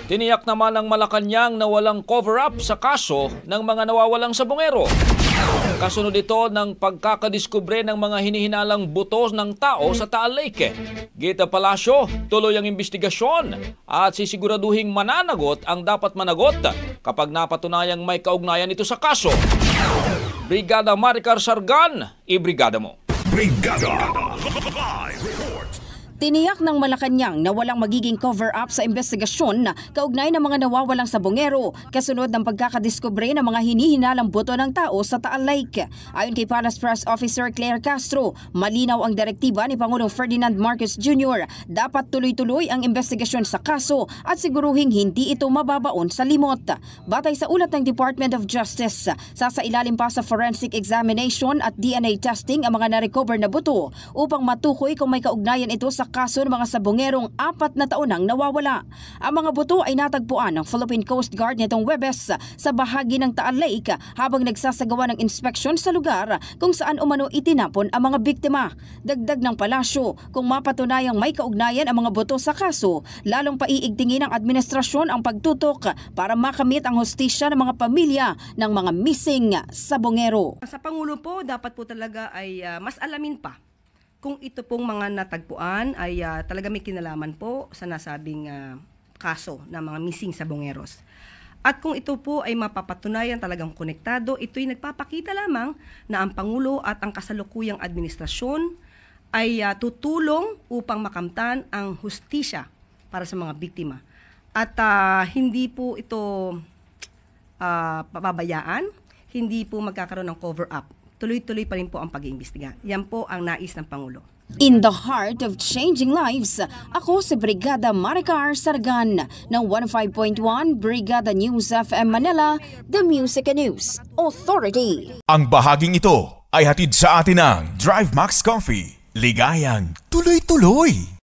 Tiniyak naman ng Malacanang na walang cover-up sa kaso ng mga nawawalang sabongero. Kasunod ito ng pagkakadiskubre ng mga hinihinalang buto ng tao sa Taal Lake. Gita Palacio, tuloy ang investigasyon at sisiguraduhing mananagot ang dapat managot kapag napatunayang may kaugnayan ito sa kaso. Brigada Maricar Sargan, ibrigada mo. Brigada Live Report. Tiniyak ng Malacanang na walang magiging cover-up sa investigasyon na kaugnay ng mga nawawalang sabongero kasunod ng pagkakadiskubre ng mga hinihinalang buto ng tao sa Taal Lake. Ayon kay Palace Press Officer Claire Castro, malinaw ang direktiba ni Pangulong Ferdinand Marcos Jr. Dapat tuloy-tuloy ang investigasyon sa kaso at siguruhing hindi ito mababaon sa limot. Batay sa ulat ng Department of Justice, sasailalim pa sa forensic examination at DNA testing ang mga na-recover na buto upang matukoy kung may kaugnayan ito sa kaso ng mga sabongerong 4 na taon nang nawawala. Ang mga buto ay natagpuan ng Philippine Coast Guard nitong Huwebes sa bahagi ng Taal Lake habang nagsasagawa ng inspeksyon sa lugar kung saan umano itinapon ang mga biktima. Dagdag ng palasyo, kung mapatunayang may kaugnayan ang mga buto sa kaso, lalong paiigtingin ng administrasyon ang pagtutok para makamit ang hustisya ng mga pamilya ng mga missing sabongero. Sa Pangulo po, dapat po talaga ay mas alamin pa kung ito pong mga natagpuan ay talaga may kinalaman po sa nasabing kaso ng mga missing sabongeros. At kung ito po ay mapapatunayan talagang konektado, ito'y nagpapakita lamang na ang Pangulo at ang kasalukuyang administrasyon ay tutulong upang makamtan ang hustisya para sa mga biktima. At hindi po ito pababayaan, hindi po magkakaroon ng cover-up. Tuloy-tuloy pa rin po ang pag-iimbestiga. Yan po ang nais ng Pangulo. In the heart of changing lives, ako si Brigada Maricar Sargan ng 105.1 Brigada News FM Manila, The Music and News Authority. Ang bahaging ito ay hatid sa atin ng Drive Max Coffee. Ligayang tuloy-tuloy.